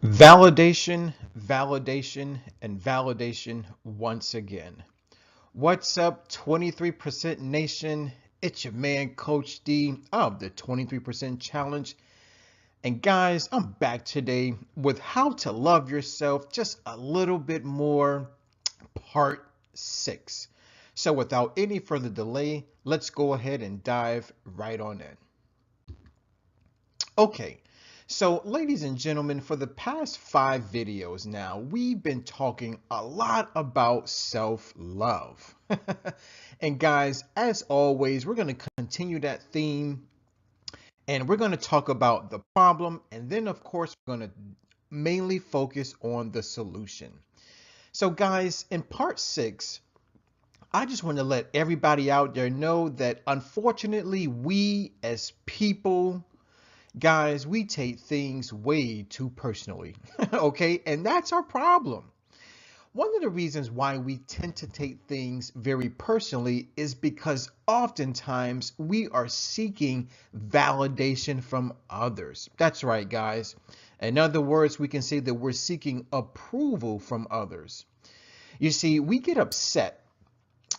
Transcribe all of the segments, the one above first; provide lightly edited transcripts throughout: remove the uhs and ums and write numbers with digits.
Validation, validation, and validation once again. What's up, 23% Nation? It's your man, Coach D of the 23% Challenge. And guys, I'm back today with how to love yourself just a little bit more, part 6. So without any further delay, let's go ahead and dive right on in. Okay, so ladies and gentlemen, for the past 5 videos now, we've been talking a lot about self-love. And guys, as always, we're going to continue that theme and we're going to talk about the problem. And then, of course, we're going to mainly focus on the solution. So guys, in part 6, I just want to let everybody out there know that unfortunately, we as people, guys, we take things way too personally, okay? And that's our problem. One of the reasons why we tend to take things very personally is because oftentimes we are seeking validation from others. That's right, guys. In other words, we can say that we're seeking approval from others. You see, we get upset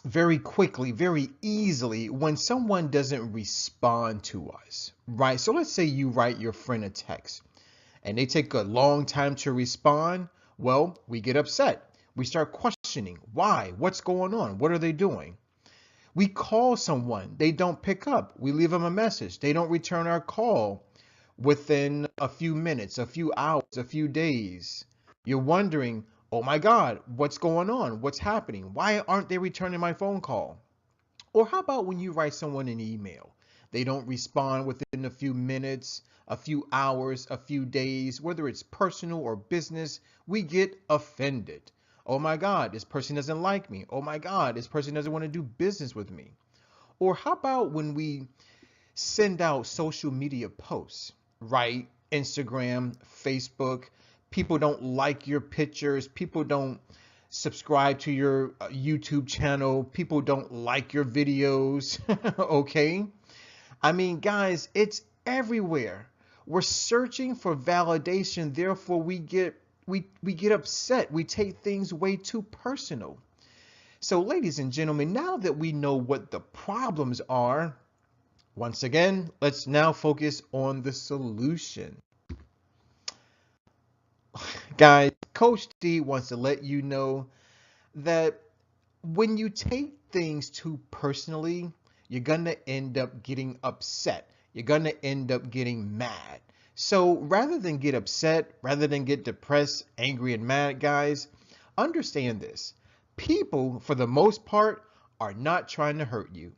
very quickly, very easily when someone doesn't respond to us, right? So let's say you write your friend a text and they take a long time to respond. Well, we get upset. We start questioning why, what's going on, what are they doing? We call someone, they don't pick up. We leave them a message, they don't return our call within a few minutes, a few hours, a few days. You're wondering, oh my God, what's going on? What's happening? Why aren't they returning my phone call? Or how about when you write someone an email? They don't respond within a few minutes, a few hours, a few days, whether it's personal or business, we get offended. Oh my God, this person doesn't like me. Oh my God, this person doesn't want to do business with me. Or how about when we send out social media posts, right? Instagram, Facebook, people don't like your pictures, people don't subscribe to your YouTube channel, people don't like your videos, okay? I mean, guys, it's everywhere. We're searching for validation, therefore we get upset. We take things way too personal. So, ladies and gentlemen, now that we know what the problems are, once again, let's now focus on the solution. Guys, Coach D wants to let you know that when you take things too personally, you're going to end up getting upset. You're going to end up getting mad. So rather than get upset, rather than get depressed, angry, and mad, guys, understand this. People, for the most part, are not trying to hurt you.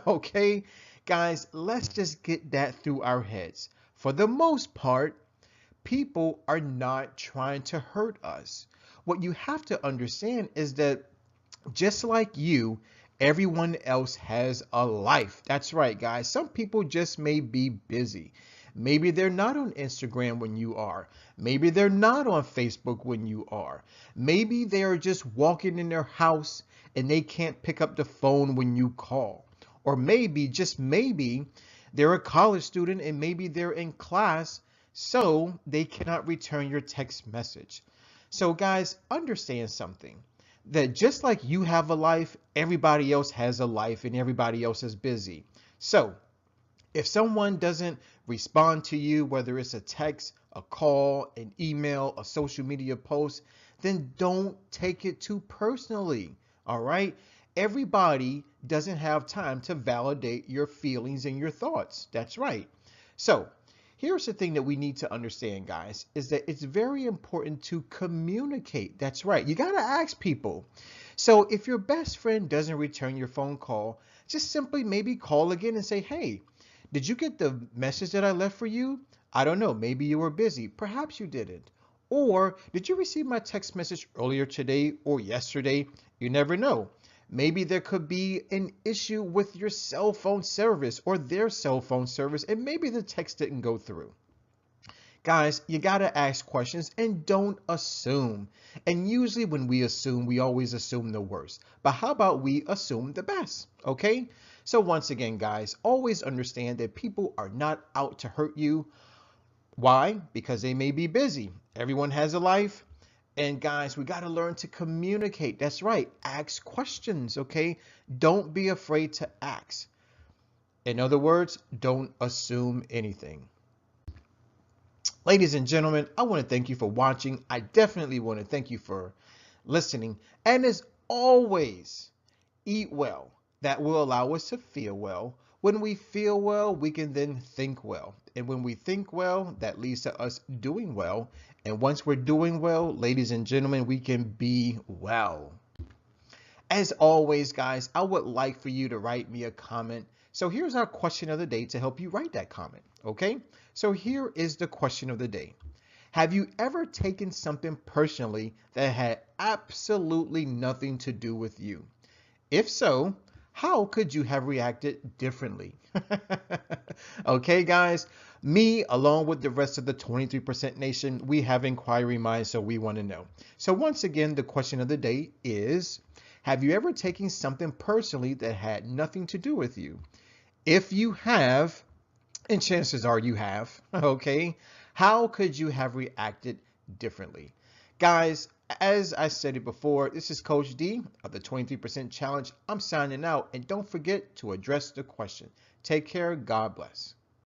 Okay? Guys, let's just get that through our heads. For the most part, people are not trying to hurt us. What you have to understand is that just like you, everyone else has a life. That's right, guys. Some people just may be busy. Maybe they're not on Instagram when you are. Maybe they're not on Facebook when you are. Maybe they are just walking in their house and they can't pick up the phone when you call. Or maybe, just maybe, they're a college student and maybe they're in class, so they cannot return your text message. So, guys, understand something, that just like you have a life, everybody else has a life and everybody else is busy. So if someone doesn't respond to you, whether it's a text, a call, an email, a social media post, then don't take it too personally. All right? Everybody doesn't have time to validate your feelings and your thoughts. That's right. So here's the thing that we need to understand, guys, is that it's very important to communicate. That's right. You got to ask people. So if your best friend doesn't return your phone call, just simply maybe call again and say, hey, did you get the message that I left for you? I don't know. Maybe you were busy. Perhaps you didn't. Or did you receive my text message earlier today or yesterday? You never know. Maybe there could be an issue with your cell phone service or their cell phone service, and maybe the text didn't go through. Guys, you got to ask questions and don't assume. And usually when we assume, we always assume the worst. But how about we assume the best? Okay? So once again, guys, always understand that people are not out to hurt you. Why? Because they may be busy. Everyone has a life. And guys, we got to learn to communicate. That's right. Ask questions, okay? Don't be afraid to ask. In other words, don't assume anything. Ladies and gentlemen, I want to thank you for watching. I definitely want to thank you for listening. And as always, eat well. That will allow us to feel well. When we feel well, we can then think well. And when we think well, that leads to us doing well. And once we're doing well, ladies and gentlemen, we can be well. As always, guys, I would like for you to write me a comment. So here's our question of the day to help you write that comment, okay? So here is the question of the day. Have you ever taken something personally that had absolutely nothing to do with you? If so, how could you have reacted differently? Okay, guys, me along with the rest of the 23% nation, we have inquiry minds, so we want to know. So once again, the question of the day is, have you ever taken something personally that had nothing to do with you? If you have, and chances are you have, okay, how could you have reacted differently? Guys, as I said it before, this is Coach D of the 23% Challenge. I'm signing out, and don't forget to address the question. Take care. God bless.